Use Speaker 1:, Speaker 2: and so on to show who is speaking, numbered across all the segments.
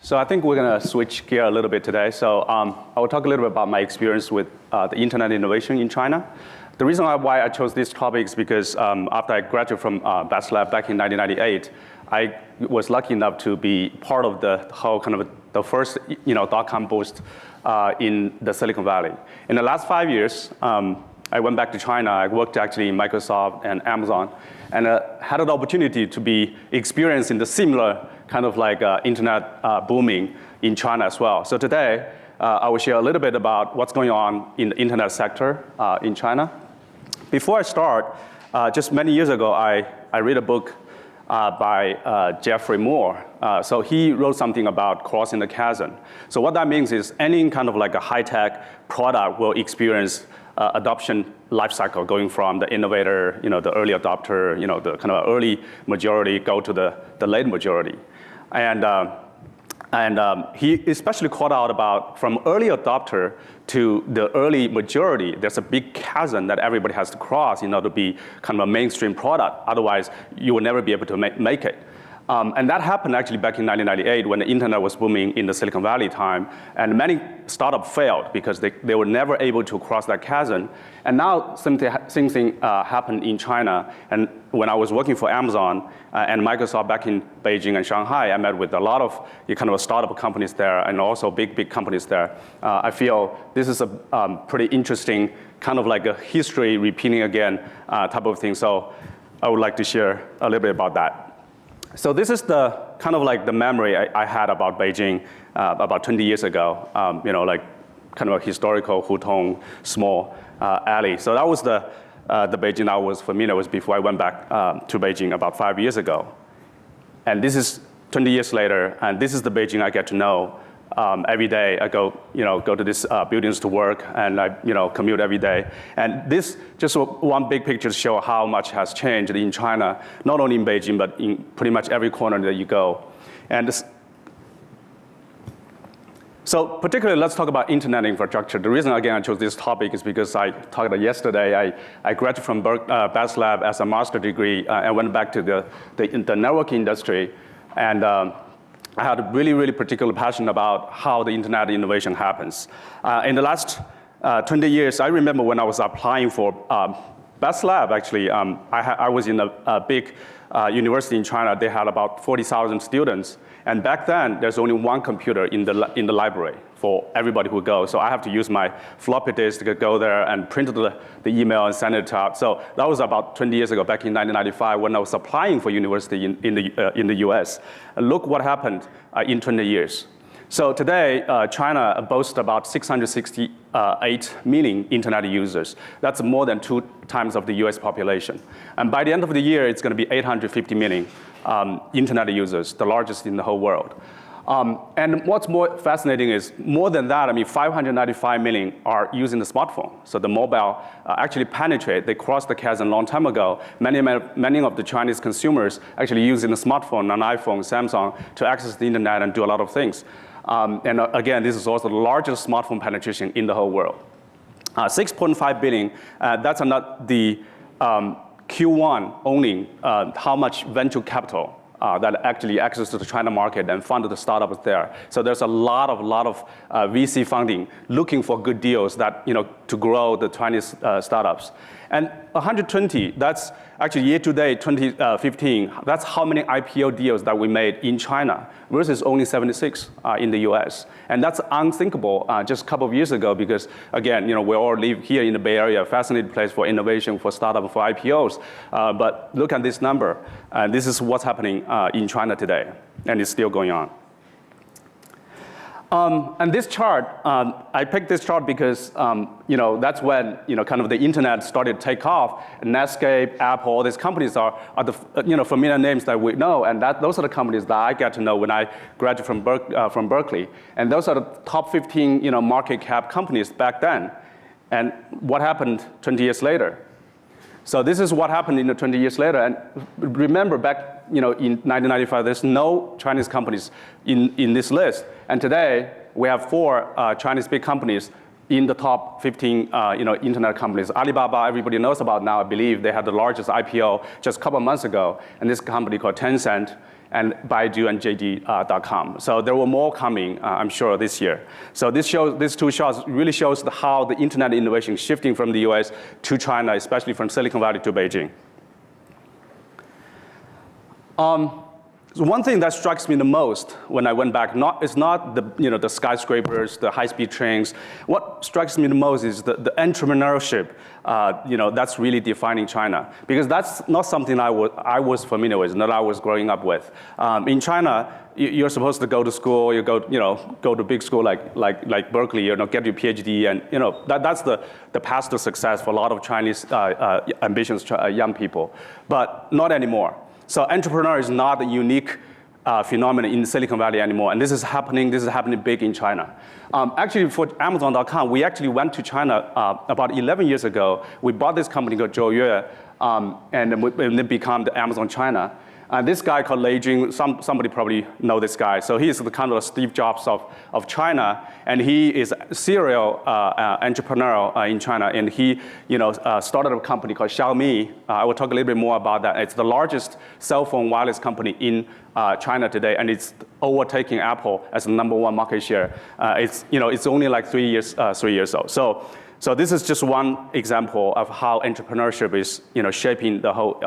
Speaker 1: So I think we're going to switch gear a little bit today. So I will talk a little bit about my experience with the internet innovation in China. The reason why I chose this topic is because after I graduated from Best Lab back in 1998, I was lucky enough to be part of the whole kind of the first dot-com boost in the Silicon Valley. In the last 5 years, I went back to China. I worked actually in Microsoft and Amazon, and had an opportunity to be experiencing the similar kind of like internet booming in China as well. So today, I will share a little bit about what's going on in the internet sector in China. Before I start, just many years ago, I read a book by Geoffrey Moore. So he wrote something about crossing the chasm. So what that means is any kind of like a high-tech product will experience adoption life cycle, going from the innovator, the early adopter, the kind of early majority, go to the late majority. And he especially called out about from early adopter to the early majority, there's a big chasm that everybody has to cross in order to be kind of a mainstream product. Otherwise, you will never be able to make it. And that happened actually back in 1998 when the internet was booming in the Silicon Valley time. And many startups failed because they were never able to cross that chasm. And now same thing happened in China. And when I was working for Amazon and Microsoft back in Beijing and Shanghai, I met with a lot of kind of startup companies there and also big companies there. I feel this is a pretty interesting kind of like a history repeating again type of thing. So I would like to share a little bit about that. So this is the kind of like the memory I had about Beijing about 20 years ago, like kind of a historical Hutong small alley. So that was the Beijing I was familiar with before I went back to Beijing about 5 years ago. And this is 20 years later, and this is the Beijing I get to know. Every day I go to these buildings to work, and I commute every day. And this just one big picture to show how much has changed in China, not only in Beijing, but in pretty much every corner that you go. And so particularly, let's talk about internet infrastructure. The reason, again, I chose this topic is because I talked about yesterday. I graduated from Best Lab as a master's degree and went back to the network industry. And I had a really particular passion about how the internet innovation happens. In the last 20 years, I remember when I was applying for Best Lab, actually, I was in a big university in China. They had about 40,000 students. And back then, there's only one computer in the library for everybody who goes. So I have to use my floppy disk to go there and print the email and send it out. So that was about 20 years ago, back in 1995, when I was applying for university in the US. And look what happened in 20 years. So today, China boasts about 668 million internet users. That's more than 2 times of the US population. And by the end of the year, it's going to be 850 million internet users, the largest in the whole world. And what's more fascinating is, more than that, 595 million are using the smartphone. So the mobile actually penetrate. They crossed the chasm a long time ago. Many of the Chinese consumers actually using the smartphone, an iPhone, Samsung, to access the internet and do a lot of things. And again, this is also the largest smartphone penetration in the whole world. 6.5 billion, that's not the Q1 owning how much venture capital that actually access to the China market and funded the startups there. So there's a lot of VC funding looking for good deals that to grow the Chinese startups. And 120, that's actually year-to-date 2015, that's how many IPO deals that we made in China versus only 76 in the US. And that's unthinkable just a couple of years ago because, again, we all live here in the Bay Area, a fascinating place for innovation, for startup, for IPOs. But look at this number. This is what's happening in China today, and it's still going on. And this chart, I picked this chart because that's when kind of the internet started to take off. Netscape, Apple, all these companies are the familiar names that we know, and those are the companies that I got to know when I graduated from Berkeley. And those are the top 15 market cap companies back then. And what happened 20 years later? So this is what happened in the 20 years later. And remember, back in 1995, there's no Chinese companies in this list. And today, we have 4 Chinese big companies in the top 15 internet companies. Alibaba, everybody knows about now, I believe. They had the largest IPO just a couple of months ago, and this company called Tencent, and Baidu and JD.com. So there were more coming, I'm sure, this year. So these two shows really shows how the internet innovation is shifting from the US to China, especially from Silicon Valley to Beijing. So one thing that strikes me the most when I went back, it's not the skyscrapers, the high-speed trains. What strikes me the most is the entrepreneurship. That's really defining China, because that's not something I was familiar with, not I was growing up with. In China, you're supposed to go to school, you go to big school like Berkeley, get your PhD, and that's the path to success for a lot of Chinese ambitious young people, but not anymore. So entrepreneur is not a unique phenomenon in Silicon Valley anymore, and this is happening big in China. Actually, for Amazon.com, we actually went to China about 11 years ago. We bought this company called Zhouyue, and then became the Amazon China. This guy called Lei Jun, somebody probably know this guy. So he's the kind of Steve Jobs of China, and he is a serial entrepreneur in China. And he, started a company called Xiaomi. I will talk a little bit more about that. It's the largest cell phone wireless company in China today, and it's overtaking Apple as the #1 market share. It's only like 3 years old. So this is just one example of how entrepreneurship is, shaping the whole,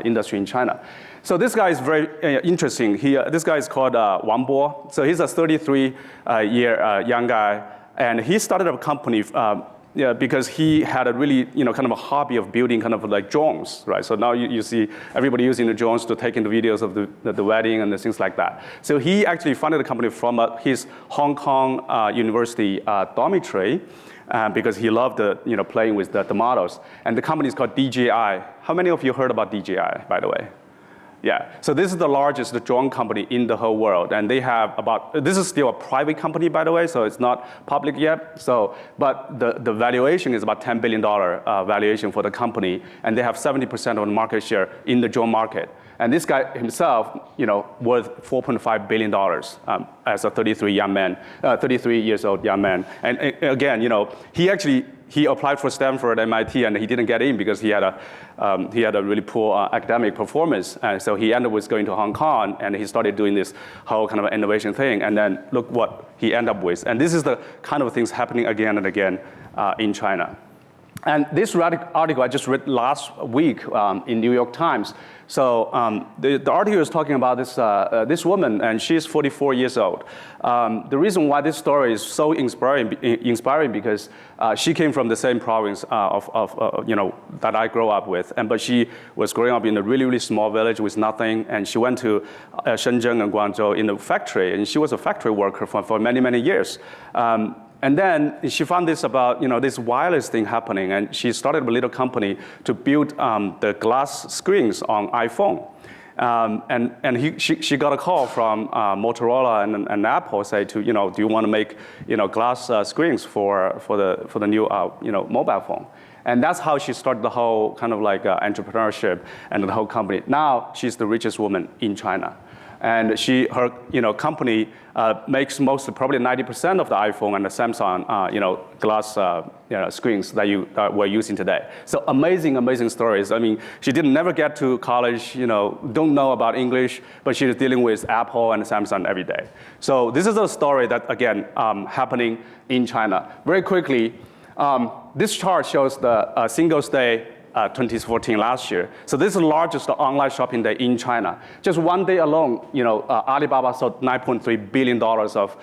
Speaker 1: industry in China. So this guy is very interesting. This guy is called Wang Bo. So he's a 33-year young guy, and he started a company because he had a really, kind of a hobby of building kind of like drones, right? So now you see everybody using the drones to take in the videos of the wedding and the things like that. So he actually founded a company from his Hong Kong University dormitory. Because he loved playing with the models. And the company is called DJI. How many of you heard about DJI, by the way? Yeah, so this is the largest drone company in the whole world. And they have this is still a private company, by the way, so it's not public yet. But the valuation is about $10 billion valuation for the company. And they have 70% of the market share in the drone market. And this guy himself, worth $4.5 billion as a 33 years old young man. And again, he applied for Stanford, MIT, and he didn't get in because he had a really poor academic performance. And so he ended up with going to Hong Kong, and he started doing this whole kind of innovation thing. And then look what he ended up with. And this is the kind of things happening again and again in China. And this article I just read last week in New York Times. So the article is talking about this woman, and she's 44 years old. The reason why this story is so inspiring because she came from the same province that I grew up with, but she was growing up in a really, really small village with nothing, and she went to Shenzhen and Guangzhou in a factory, and she was a factory worker for many, many years. And then she found this about this wireless thing happening, and she started a little company to build the glass screens on iPhone. And she got a call from Motorola and Apple, say do you want to make glass screens for the new mobile phone. And that's how she started the whole kind of like entrepreneurship and the whole company. Now she's the richest woman in China. And her company makes probably 90% of the iPhone and the Samsung, glass screens that we're using today. So amazing stories. I mean, she never get to college, don't know about English, but she's dealing with Apple and Samsung every day. So this is a story that, again, happening in China. Very quickly, this chart shows the Singles Day 2014 last year. So this is the largest online shopping day in China. Just one day alone, Alibaba sold $9.3 billion of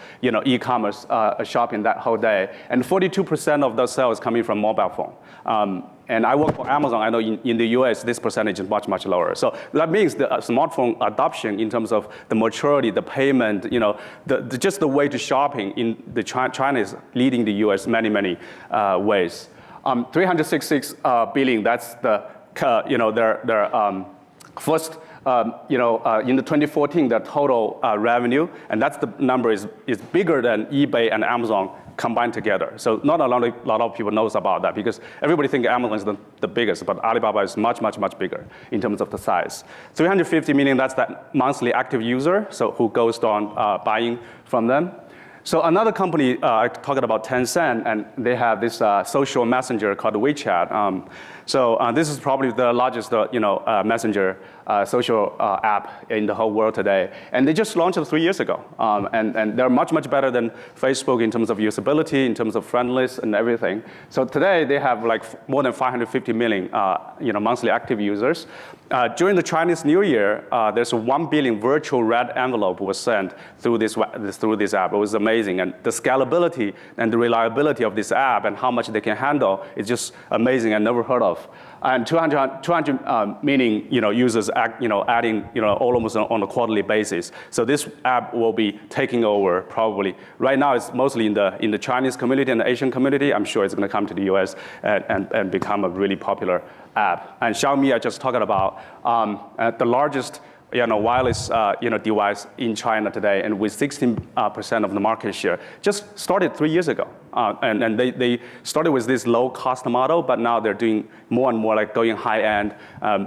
Speaker 1: e-commerce shopping that whole day, and 42% of those sales coming from mobile phone. And I work for Amazon. I know in the US, this percentage is much, much lower. So that means the smartphone adoption in terms of the maturity, the payment, just the way to shopping in China is leading the US many ways. 366 billion. That's the their first in the 2014 the total revenue, and that's the number is bigger than eBay and Amazon combined together. So not a lot of people knows about that because everybody thinks Amazon is the biggest, but Alibaba is much bigger in terms of the size. 350 million. That's that monthly active user, so who goes on buying from them. So another company, I talked about Tencent, and they have this social messenger called WeChat. So this is probably the largest, messenger social app in the whole world today. And they just launched it 3 years ago. And they're much, much better than Facebook in terms of usability, in terms of friendliness and everything. So today they have like more than 550 million, monthly active users. During the Chinese New Year, there's a 1 billion virtual red envelope was sent through this app. It was amazing. And the scalability and the reliability of this app and how much they can handle is just amazing and never heard of. And 200 million users adding almost on a quarterly basis. So this app will be taking over probably. Right now it's mostly in the Chinese community and the Asian community. I'm sure it's going to come to the US and become a really popular app. And Xiaomi, I just talked about the largest wireless device in China today, and with 16% of the market share, just started 3 years ago. And they started with this low-cost model, but now they're doing more and more like going high-end.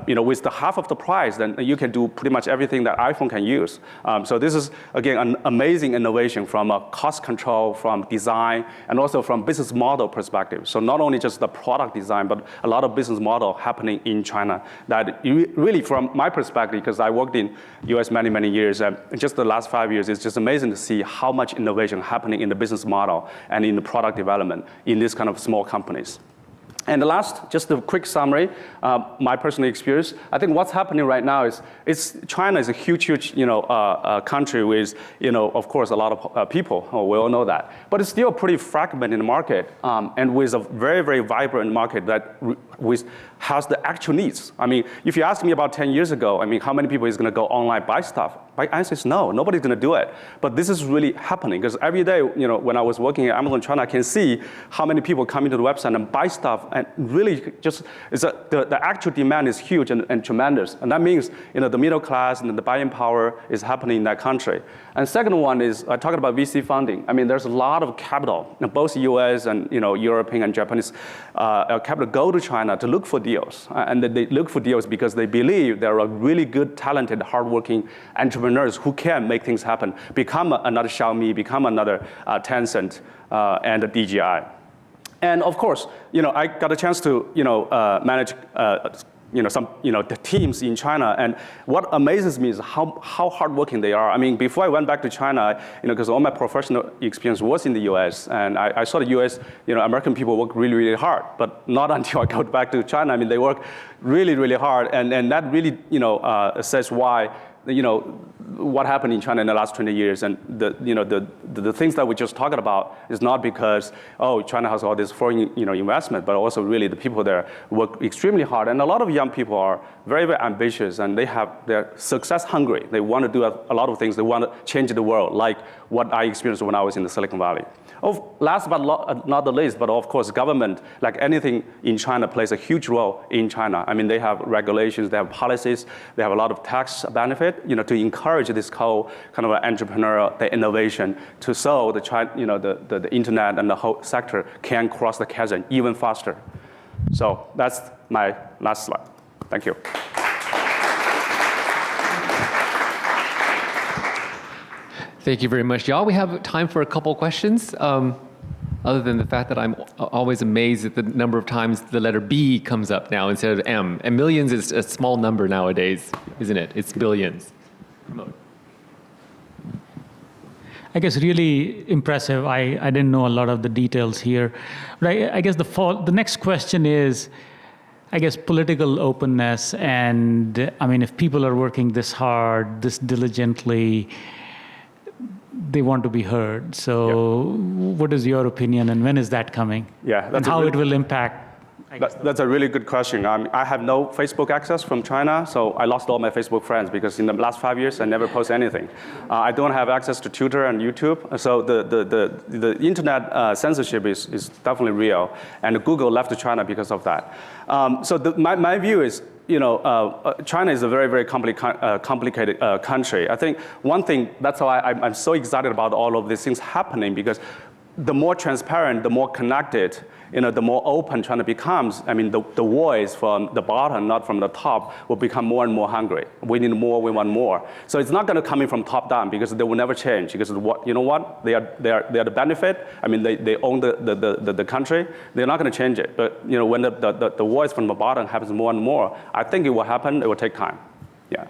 Speaker 1: With the half of the price, then you can do pretty much everything that iPhone can use. So this is, again, an amazing innovation from a cost control, from design, and also from business model perspective. So not only just the product design, but a lot of business model happening in China that really, from my perspective, because I worked in US many, many years, and just the last 5 years, it's just amazing to see how much innovation happening in the business model and in the product development in these kind of small companies. And the last, just a quick summary, my personal experience. I think what's happening right now is China is a huge, country with, of course, a lot of people. We all know that. But it's still a pretty fragmented market, and with a very, very vibrant market that has the actual needs. I mean, if you asked me about 10 years ago, how many people is going to go online buy stuff? My answer is no, nobody's going to do it. But this is really happening because every day, when I was working at Amazon China, I can see how many people come into the website and buy stuff, and really just the actual demand is huge and tremendous. And that means, the middle class and the buying power is happening in that country. And second one is I talked about VC funding. There's a lot of capital, both US and European and Japanese capital go to China to look for deals, and they look for deals because they believe there are really good, talented, hardworking entrepreneurs who can make things happen, become another Xiaomi, become another Tencent and a DJI. And of course, I got a chance to manage the teams in China, and what amazes me is how hardworking they are. Before I went back to China, because all my professional experience was in the US, and I saw the US, American people work really, really hard, but not until I got back to China. They work really, really hard, and that really, says why, what happened in China in the last 20 years, and the things that we just talked about is not because, China has all this foreign, investment, but also really the people there work extremely hard, and a lot of young people are very, very ambitious, and they're success hungry. They want to do a lot of things. They want to change the world, like what I experienced when I was in the Silicon Valley. Last but not the least, but of course, government, like anything in China, plays a huge role in China. They have regulations, they have policies, they have a lot of tax benefit, to encourage this whole kind of entrepreneurial, the innovation, so the internet and the whole sector can cross the chasm even faster. So that's my last slide. Thank you.
Speaker 2: Thank you very much, y'all. We have time for a couple questions. Other than the fact that I'm always amazed at the number of times the letter B comes up now instead of M. And millions is a small number nowadays, isn't it? It's billions.
Speaker 3: I guess really impressive. I didn't know a lot of the details here. But I guess the next question is, I guess, political openness. And if people are working this hard, this diligently, they want to be heard. So what is your opinion, and when is that coming?
Speaker 1: Yeah,
Speaker 3: and how it will impact?
Speaker 1: That's a really good question. I have no Facebook access from China, so I lost all my Facebook friends because in the last 5 years, I never post anything. I don't have access to Twitter and YouTube, so the internet censorship is definitely real, and Google left China because of that. So my view is, China is a very, very complicated country. I think one thing, that's why I'm so excited about all of these things happening, because the more transparent, the more connected, the more open China becomes, I mean, the voice from the bottom, not from the top, will become more and more hungry. We need more, we want more. So it's not going to come in from top down because they will never change. Because you know what? They are the benefit. I mean, they own the country. They're not going to change it. But when the voice from the bottom happens more and more, I think it will happen. It will take time. Yeah.